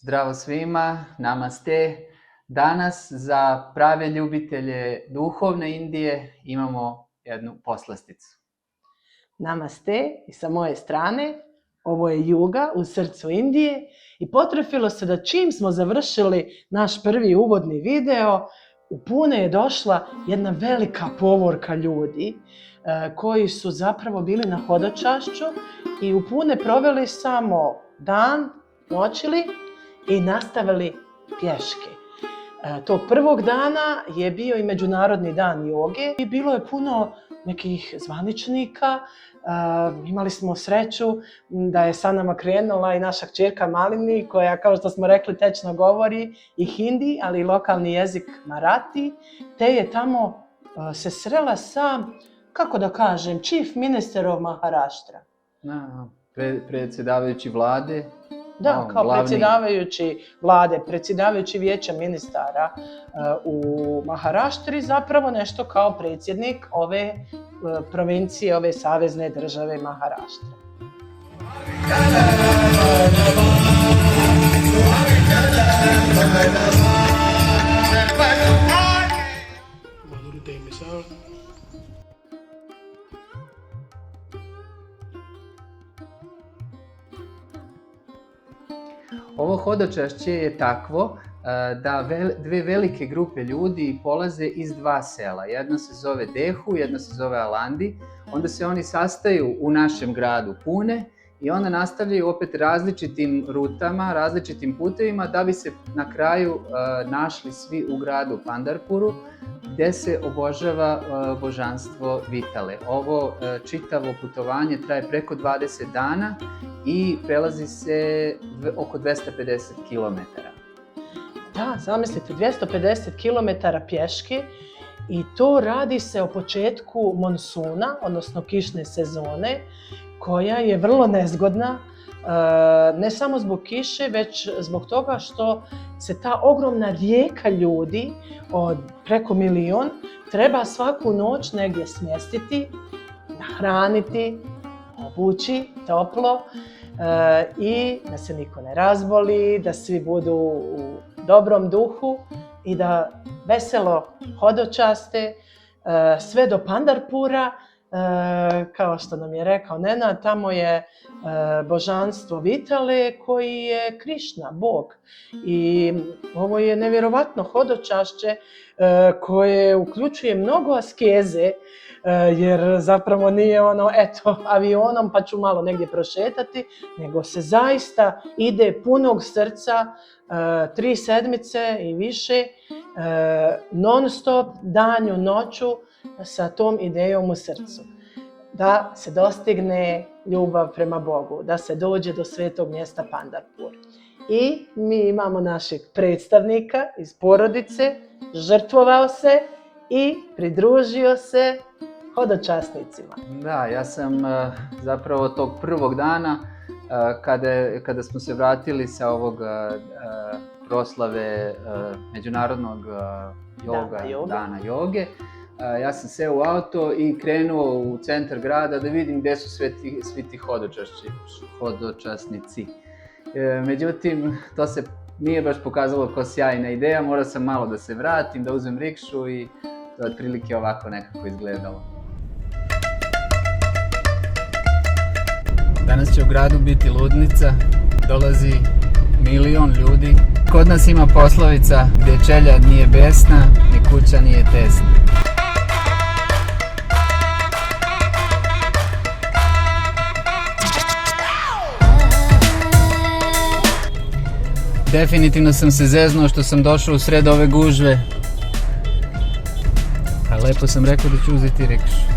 Zdravo svima, namaste. Danas za prave ljubitelje duhovne Indije imamo jednu poslasticu. Namaste i sa moje strane, ovo je Juga u srcu Indije i potrefilo se da čim smo završili naš prvi uvodni video, u Pune je došla jedna velika povorka ljudi koji su zapravo bili na hodočašću i u Pune proveli samo dan, noćili i nastavili pješke. Tog prvog dana je bio i Međunarodni dan joge i bilo je puno nekih zvaničnika. Imali smo sreću da je sa nama krenula i naša kćerka Malini koja, kao što smo rekli, tečno govori i hindi, ali i lokalni jezik Marati, te je tamo se srela sa, kako da kažem, Chief Minister of Maharashtra. Predsjedavajući vlade. Da, kao glavni... predsjedavajući vlade, predsjedavajući vijeća ministara u Maharaštri, zapravo nešto kao predsjednik ove provincije, ove savezne države Maharaštra. Ovo hodočašće je takvo da dve velike grupe ljudi polaze iz dva sela. Jedno se zove Dehu, jedno se zove Alandi. Onda se oni sastaju u našem gradu Pune i onda nastavljaju opet različitim rutama, različitim putevima da bi se na kraju našli svi u gradu Pandharpuru gdje se obožava božanstvo Vitale. Ovo čitavo putovanje traje preko 20 dana i prelazi se oko 250 km. Da, zamislite, 250 km pješke i to radi se o početku monsuna, odnosno kišne sezone, koja je vrlo nezgodna, ne samo zbog kiše, već zbog toga što se ta ogromna rijeka ljudi od preko 1 milion treba svaku noć negdje smjestiti, nahraniti, obući toplo i da se niko ne razboli, da svi budu u dobrom duhu i da veselo hodočaste sve do Pandharpura. Kao što nam je rekao Nenad, tamo je božanstvo Vitale koji je Krišna, Bog. I ovo je nevjerovatno hodočašće koje uključuje mnogo askeze, jer zapravo nije avionom pa ću malo negdje prošetati, nego se zaista ide punog srca, 3 sedmice i više, non stop, danju, noću, sa tom idejom u srcu. Da se dostigne ljubav prema Bogu, da se dođe do svetog mjesta Pandharpur. I mi imamo našeg predstavnika iz porodice, žrtvovao se i pridružio se hodočasnicima. Da, ja sam zapravo tog prvog dana, kada smo se vratili sa ovog proslave Međunarodnog dana joge, ja sam seo u auto i krenuo u centar grada da vidim gdje su svi ti hodočasnici. Međutim, to se nije baš pokazalo kao sjajna ideja, morao sam malo da se vratim, da uzmem rikšu i to je otprilike ovako nekako izgledalo. Danas će u gradu biti ludnica, dolazi 1 milion ljudi. Kod nas ima poslovica gdje čeljad nije besna, ni kuća nije tesna. Definitivno sam se zeznuo što sam došao u sred ove gužve, a lepo sam rekao da ću uzeti rikšu.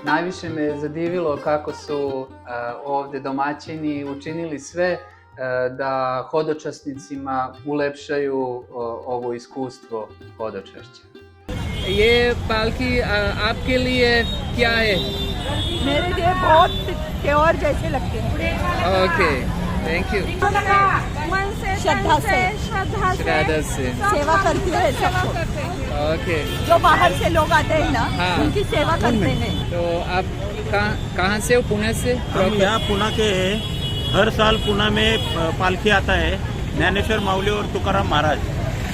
Najviše me zadivilo kako su ovdje domaćini učinili sve da hodočasnicima ulepšaju ovo iskustvo hodočašća. ये पालकी आपके लिए क्या है? मेरे लिए बहुत त्योहार जैसे लगते हैं। Okay, thank you. मन से श्रद्धा से सेवा करती है सबको। ओके, जो बाहर से लोग आते हैं ना, हाँ। उनकी सेवा करते हैं। तो आप कहाँ से हो? पुणे से? हम यहाँ पुणे के हैं। हर साल पुणे में पालकी आता है, ज्ञानेश्वर माऊली और तुकाराम महाराज,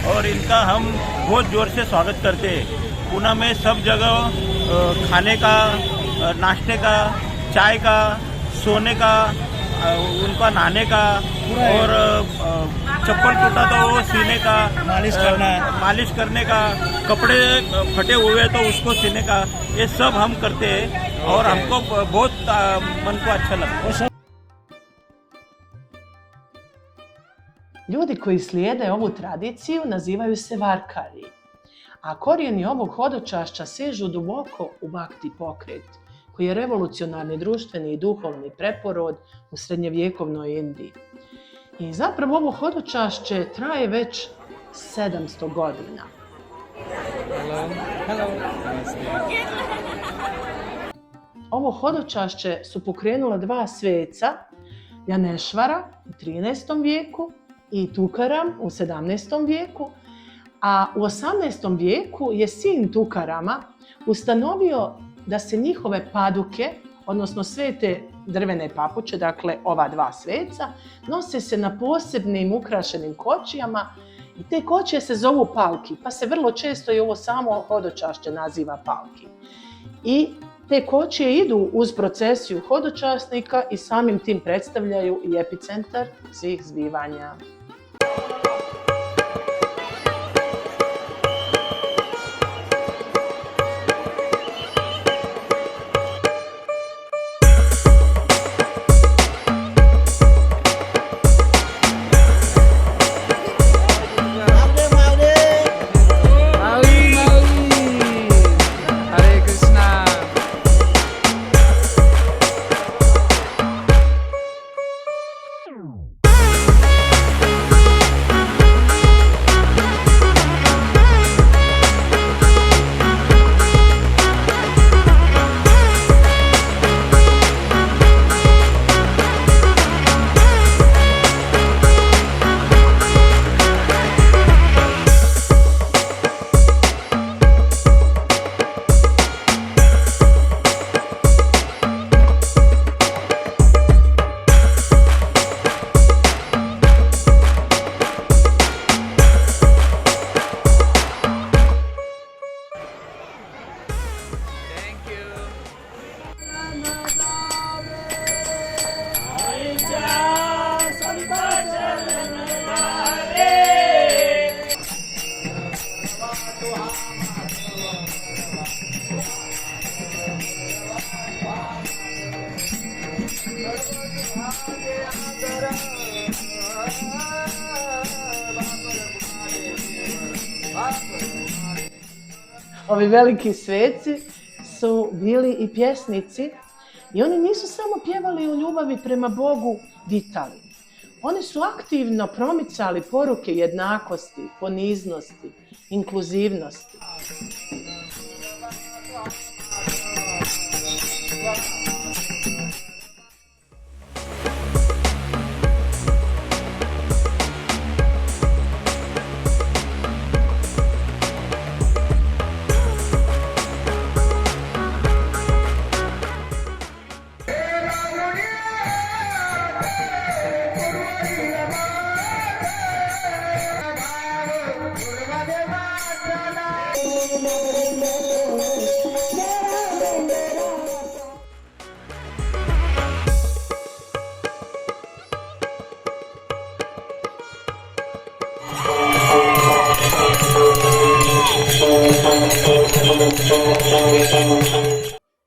और इनका हम बहुत जोर से स्वागत करते हैं। पुणे में सब जगह खाने का, नाश्ते का, चाय का, सोने का, उनका नहाने का, और चप्पल टूटा तो वो सीने का, मालिश करने का, कपड़े फटे हुए तो उसको सीने का, ये सब हम करते हैं और हमको बहुत मन को अच्छा लगता है। Ljudi koji slijede ovu tradiciju nazivaju se varkari, a korijeni ovog hodočašća sežu duboko u Bhakti pokret, koji je revolucionarni društveni i duhovni preporod u srednjevjekovnoj Indiji. I zapravo ovo hodočašće traje već 700 godina. Ovo hodočašće su pokrenula dva sveca, Janešvara u 13. vijeku i Tukaram u 17. vijeku, a u 18. vijeku je sin Tukarama ustanovio da se njihove paduke, odnosno svete drvene papuče, dakle ova dva sveca, nose se na posebnim ukrašenim kočijama i te kočije se zovu palki, pa se vrlo često i ovo samo hodočašće naziva palki. I te kočije idu uz procesiju hodočasnika i samim tim predstavljaju i epicentar svih zbivanja. Ovi veliki sveci su bili i pjesnici i oni nisu samo pjevali o ljubavi prema Bogu vitali. Oni su aktivno promicali poruke jednakosti, poniznosti, inkluzivnosti.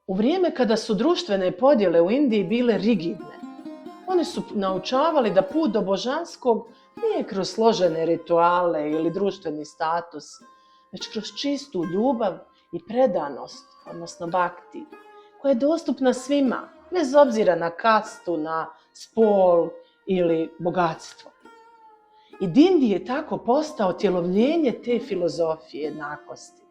U vrijeme kada su društvene podjele u Indiji bile rigidne, oni su naučavali da put do božanskog nije kroz složene rituale ili društveni status, već kroz čistu ljubav i predanost, odnosno bhakti, koja je dostupna svima, bez obzira na kastu, na spol ili bogatstvo. I Dindi je tako postao tjelovljenje te filozofije jednakosti.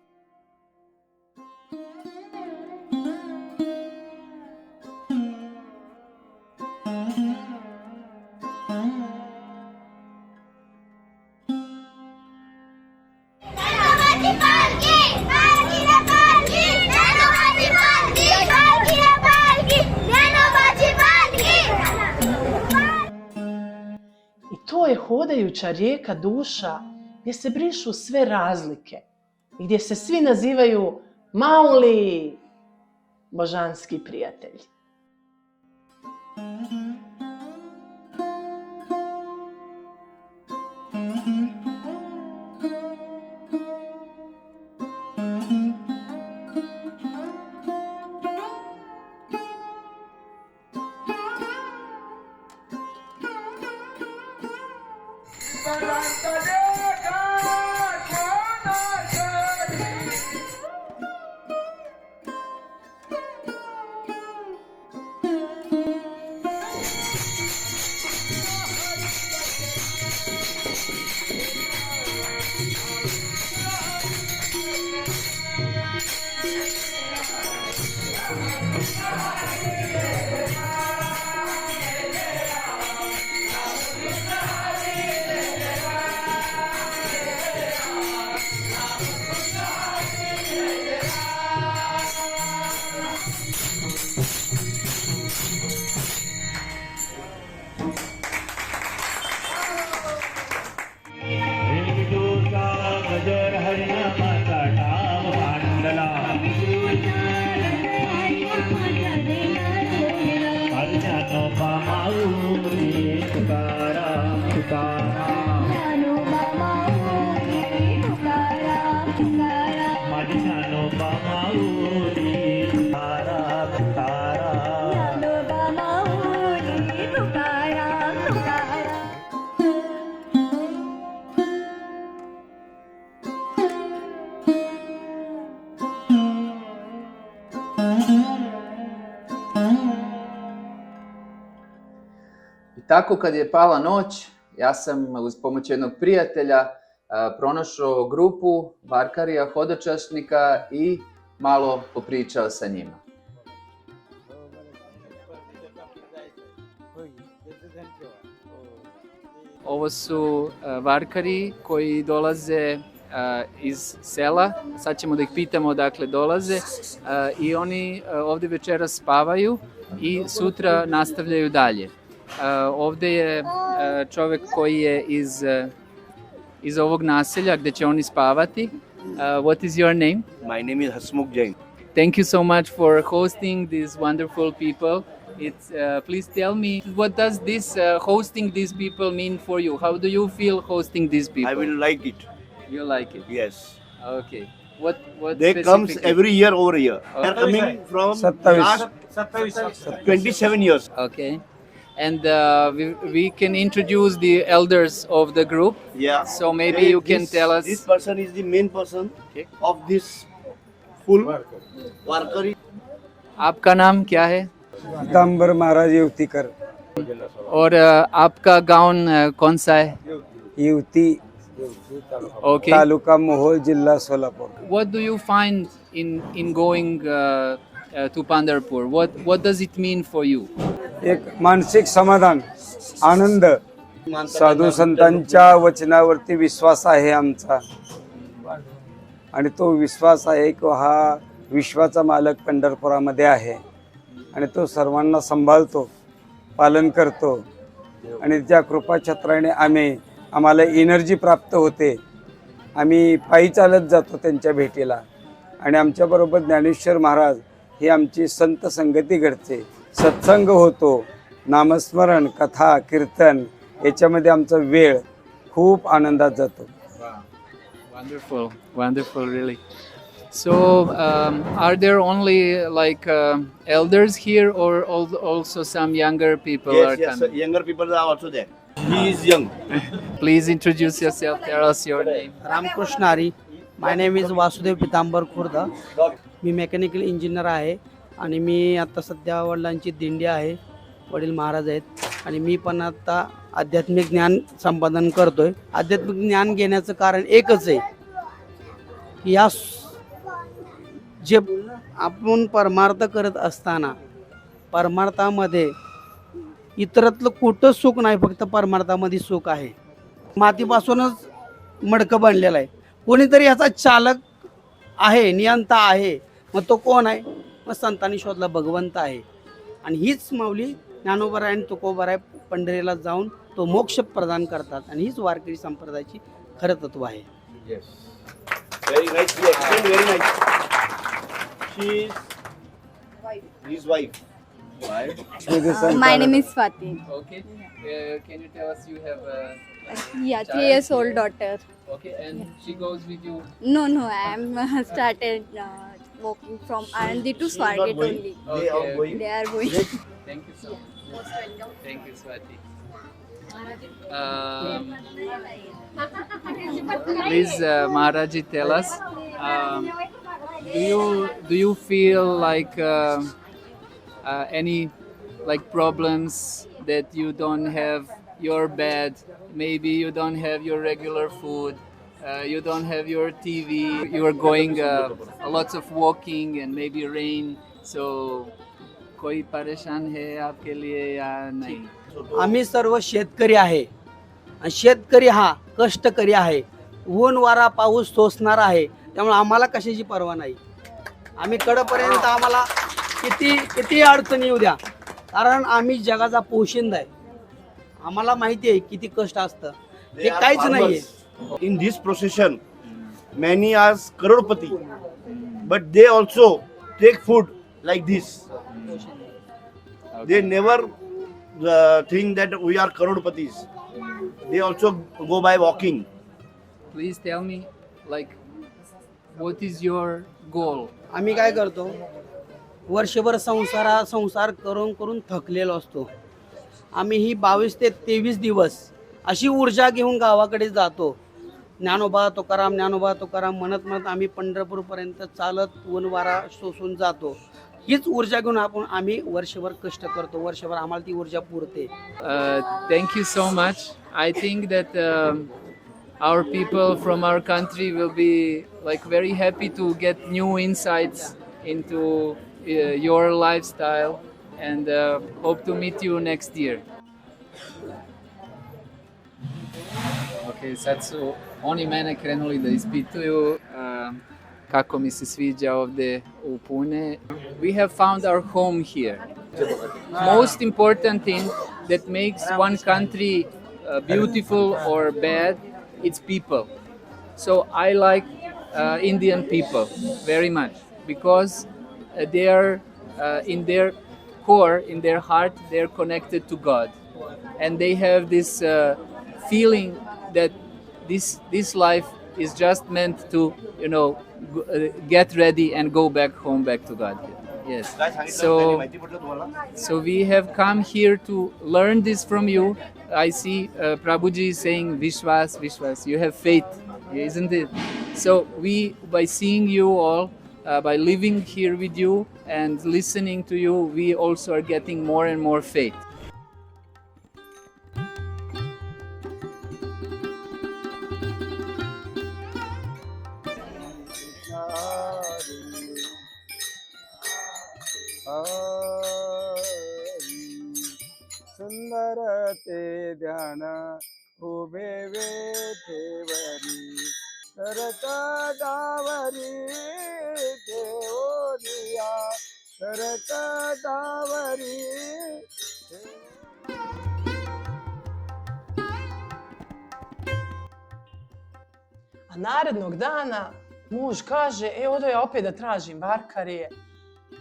I to je hodajuća rijeka duša gdje se brišu sve razlike i gdje se svi nazivaju Mauli, božanski prijatelji. I tako kad je pala noć, ja sam uz pomoć jednog prijatelja pronašao grupu varkarija, hodočašnika i malo popričao sa njima. Ovo su varkari koji dolaze iz sela. Sad ćemo da ih pitamo odakle dolaze. I oni ovdje večeras spavaju i sutra nastavljaju dalje. Ovdje je čovjek koji je iz ovog naselja gdje će oni spavati. What is your name? My name is Hasmukh Jain. Thank you so much for hosting these wonderful people. Please tell me, what does this hosting these people mean for you? How do you feel hosting these people? I will like it. You like it? Yes. Okay. What They comes specifically? every year over here. They are Okay. coming from 27. last 27 years. Okay. And we can introduce the elders of the group. Yeah. So maybe you can tell us. This person is the main person of this full Varkari. आपका नाम क्या है? पीताम्बर महाराज युवतीकर. और आपका गांव कौन सा है? युवती Okay. तालुका मोहोळ जिल्हा Solapur. What do you find in going to Pandharpur? What does it mean for you? एक मानसिक समाधान, आनंद, साधू संतांच्या वचनावरती विश्वास आहे आमचा आणि तो विश्वास आहे की हा विश्वाचा मालक पंढरपुरामध्ये आहे आणि तो सर्वांना सांभाळतो, पालन करतो आणि त्या कृपाछत्राने आम्हाला एनर्जी प्राप्त होते. आम्ही पायी चालत जातो त्यांच्या भेटीला आणि आमच्याबरोबर ज्ञानेश्वर महाराज ही आमची संत संगती घडते, सत्संग होतो, नामस्मरण, कथा, कीर्तन याच्यामध्ये आमचा वेळ खूप आनंदात जातो. Wonderful, wonderful, really. So, are there only like elders here, or also some younger people are Yes, coming? younger people are also there. He is young. Please introduce yourself. Tell us your name. Ramkrishna Hari. My name is Vasudev Pitambar Khurd. मी mechanical engineer आहे आणि मी आता सध्या वडिलांची दिंडी आहे. वडील महाराज आहेत आणि मी पण आता आध्यात्मिक ज्ञान संपादन करतोय. आध्यात्मिक ज्ञान घेण्याचं कारण एकच आहे की या जे आपण परमार्थ करत असताना परमार्थामध्ये इतरातलं कुठं सुख नाही, फक्त परमार्थामध्ये सुख आहे. मातीपासूनच मडकं बनलेलं आहे. कोणीतरी याचा चालक आहे, नियंता आहे. मग तो कोण आहे? मग संतांनी शोधला भगवंत आहे. आणि हीच माऊली ज्ञानोबराय आणि तुकोबराय पंढरीला जाऊन तो मोक्ष प्रदान करतात. आणि हीच वारकरी संप्रदायाची खरं तत्व आहे. Very nice. He explained very nice. She is his wife. My name is Swati. Okay. Can you tell us you have a Yeah, 3 years old daughter. okay, and she goes with you. No, I am started walking from Anandi to She is not Swargate going. only. They are Okay, going. They are going. Thank you so much. Thank you, Swati. Please, Maharaji, tell us. Do you feel like any like problems that you don't have your bed? Maybe you don't have your regular food. You don't have your TV. You are going lots of walking and maybe rain. So, कोई परेशान है आपके लिए या नहीं? आम्ही सर्व शेतकरी आहे आणि शेतकरी हा कष्टकरी आहे. ऊन वारा पाऊस सोसणारा आहे. त्यामुळे आम्हाला कशाची पर्वा नाही. आम्ही कडपर्यंत आम्हाला किती अडचणी येऊ द्या, कारण आम्ही जगाचा पोशिंदा आहे. आम्हाला माहिती आहे किती कष्ट असतं. They हे are काहीच नाहीये. farmers. In this procession, many are crorepati, but they also take food like this. They never think that we are croropatis. They also go by walking. Please tell me, like, what is your goal? आम्ही काय करतो, वर्षभर संसार करून थकलेलो असतो. आम्ही ही 22 ते 23 दिवस अशी ऊर्जा घेऊन गावाकडे जातो. ज्ञानोबा तुकाराम म्हणत आम्ही पंढरपूरपर्यंत चालत ऊन वारा सोसून जातो. हीच ऊर्जा घेऊन आम्ही वर्षभर कष्ट करतो. वर्षभर आम्हाला ती ऊर्जा पुरते. Thank you so much. I think that our people from our country will be like very happy to get new insights into your lifestyle and hope to meet you next year. Ok, sad su oni mene krenuli da ispituju kako mi se sviđa ovde u Pune. We have found our home here. Most important thing that makes one country beautiful or bad, it's people. So I like Indian people very much because they are in their core, in their heart, they're connected to God, and they have this feeling that this life is just meant to, get ready and go back home, back to God. Yes. So we have come here to learn this from you. I see Prabhuji saying Vishwas, Vishwas. You have faith, isn't it? So we, by seeing you all, by living here with you and listening to you, we also are getting more and more faith. सुंदर ते ध्यान उभे वेठेवरी सरता दावरी देवोनिया सरता दावरी. A narednog dana muž kaže, odo ja opet da tražim varkarije,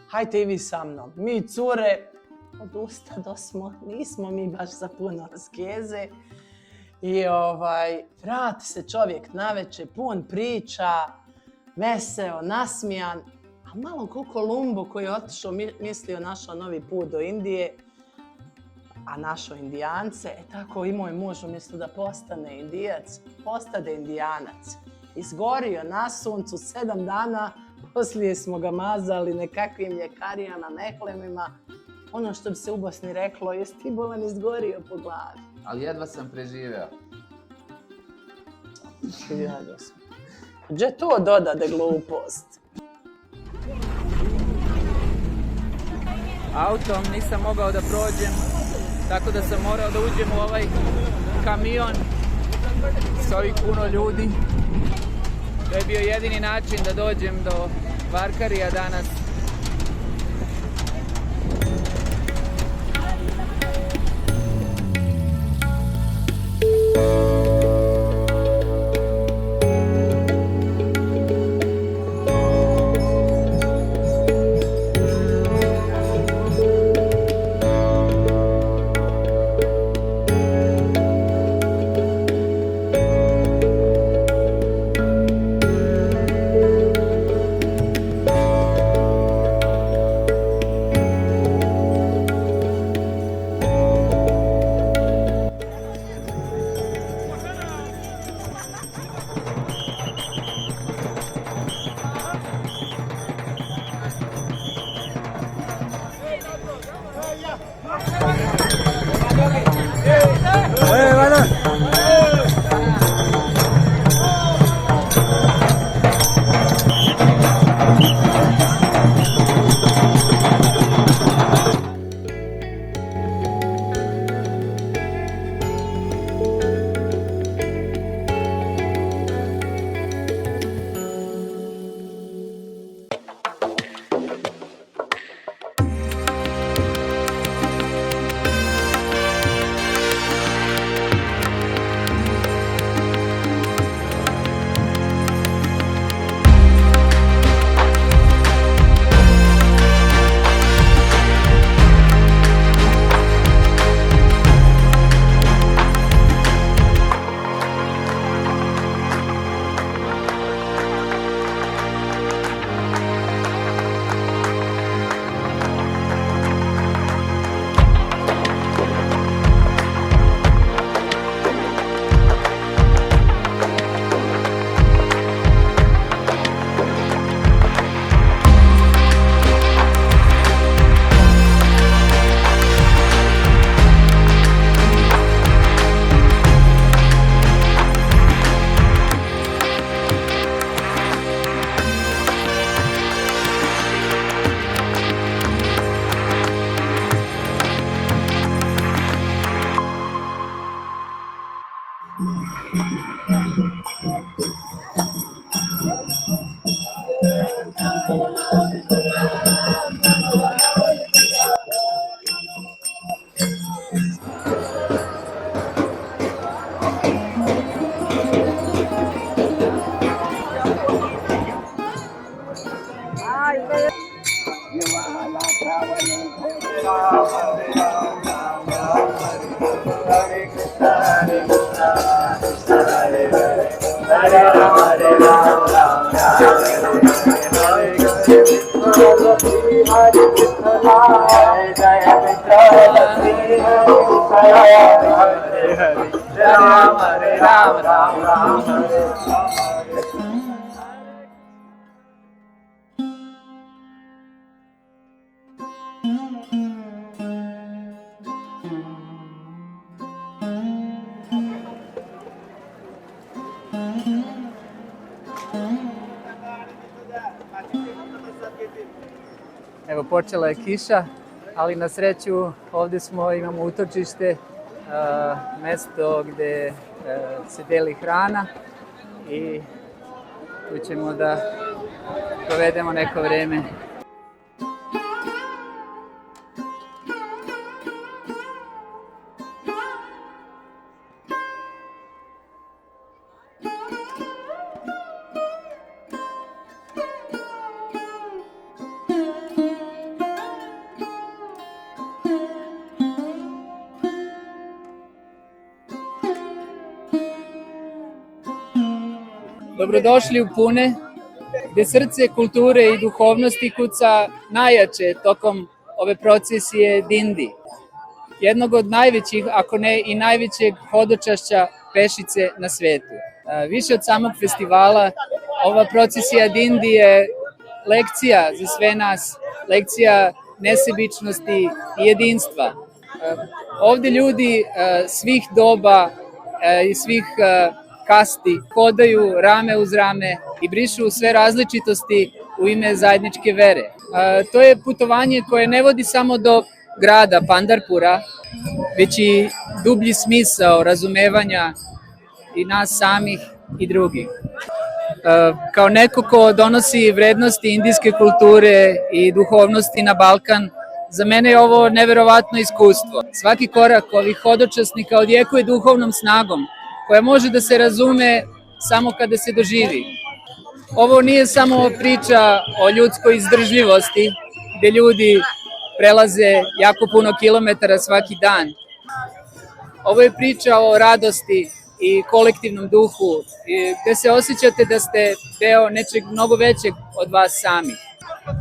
hajte i vi sa mnom. Mi cure, odustadosmo, nismo mi baš za puno askeze. I vrati se čovjek naveče, pun priča, veseo, nasmijan, a malo ko Kolumbo koji je otišao, mislio našao novi put do Indije, a našao Indijance, tako i moj muž umjesto da postane Indijac, postade Indijanac. Izgorio na suncu 7 dana, poslije smo ga mazali nekakvim ljekarijama, mehlemima. Ono što bi se u Bosni reklo, jesi ti bolan izgorio po glavi. Ali jedva sam preživeo. Gdje to doda da glupost? Autom nisam mogao da prođem, tako da sam morao da uđem u ovaj kamion s ovih puno ljudi. To je bio jedini način da dođem do Varkarija danas. Evo, počela je kiša, ali na sreću ovdje imamo utočište, mesto gdje se deli hrana i tu ćemo da provedemo neko vrijeme. Dobrodošli u Pune, gdje srce kulture i duhovnosti kuca najjače tokom ove procesije Dindi. Jednog od najvećih, ako ne i najvećeg hodočašća pešice na svetu. Više od samog festivala, ova procesija Dindi je lekcija za sve nas, lekcija nesebičnosti i jedinstva. Ovde ljudi svih doba i svih kasti hodaju rame uz rame i brišu sve različitosti u ime zajedničke vere. To je putovanje koje ne vodi samo do grada Pandharpura, već i dublji smisao razumevanja i nas samih i drugih. Kao neko ko donosi vrednosti indijske kulture i duhovnosti na Balkan, za mene je ovo neverovatno iskustvo. Svaki korak ovih hodočasnika odjekuje duhovnom snagom, koja može da se razume samo kada se doživi. Ovo nije samo priča o ljudskoj izdržljivosti, gde ljudi prelaze jako puno kilometara svaki dan. Ovo je priča o radosti i kolektivnom duhu, gde se osjećate da ste deo nečeg mnogo većeg od vas samih.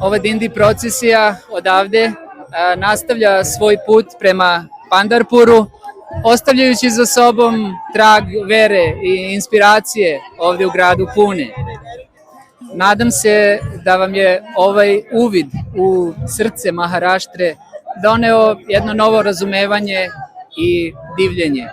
Ova Dindi procesija odavde nastavlja svoj put prema Pandharpuru, ostavljajući za sobom trag vere i inspiracije ovde u gradu Pune. Nadam se da vam je ovaj uvid u srce Maharaštre doneo jedno novo razumevanje i divljenje.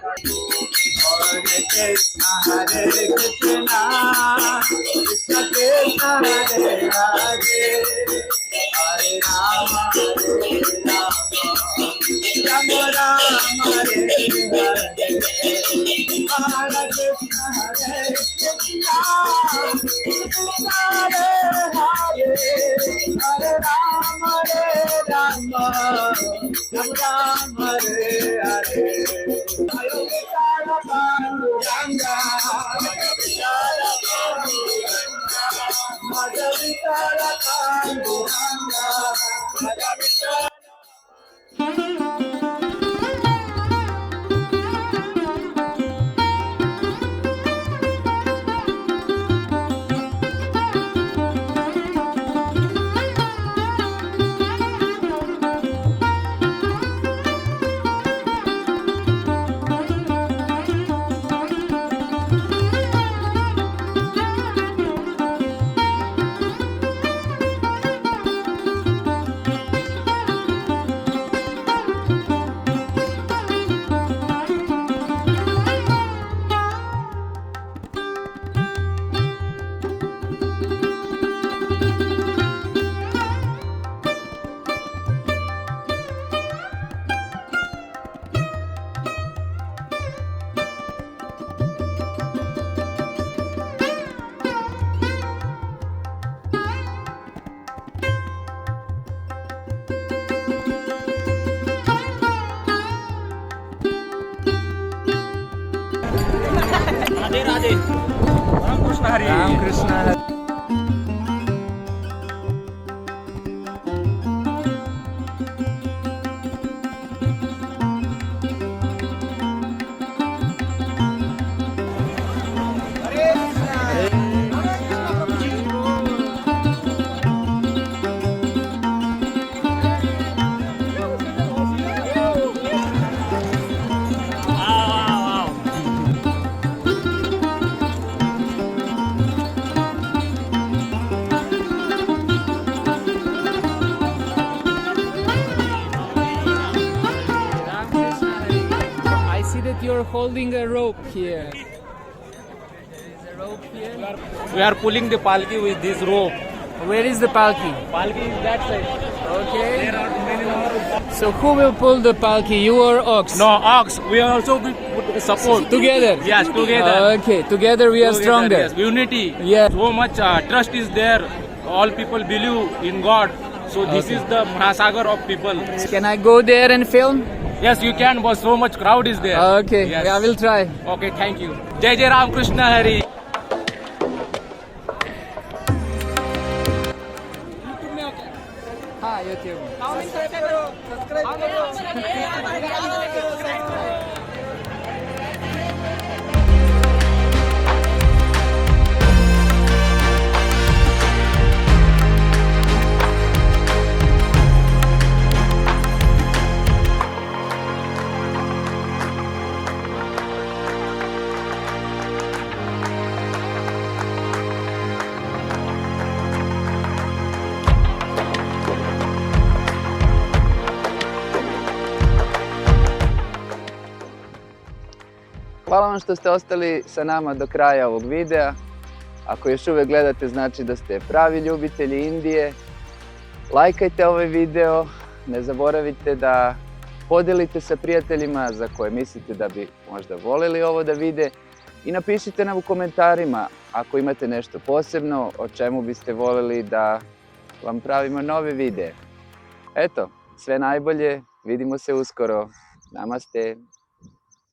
Radhe Radhe Ram Krishna Hari Ram Krishna You're holding a rope here. There's a rope here. We are pulling the palki with this rope. Where is the palki? Palki is that side. Okay. There are many more. So who will pull the palki? You or ox? No, ox. We also support. Together? Yes, together. Okay, together we are Together, stronger. Yes. Unity. Yeah. So much trust is there. All people believe in God. So this is the Mahasagar of people. Can I go there and film? Yes, you can, but so much crowd is there. Okay, Yes. I will try. Okay, thank you. Jai Jai Ram Krishna Hari. हाँ YouTube. Hvala vam što ste ostali sa nama do kraja ovog videa. Ako još uvijek gledate, znači da ste pravi ljubitelji Indije. Lajkajte ovaj video, ne zaboravite da podijelite sa prijateljima za koje mislite da bi možda voljeli ovo da vide i napišite nam u komentarima ako imate nešto posebno o čemu biste voljeli da vam pravimo nove videe. Eto, sve najbolje, vidimo se uskoro. Namaste.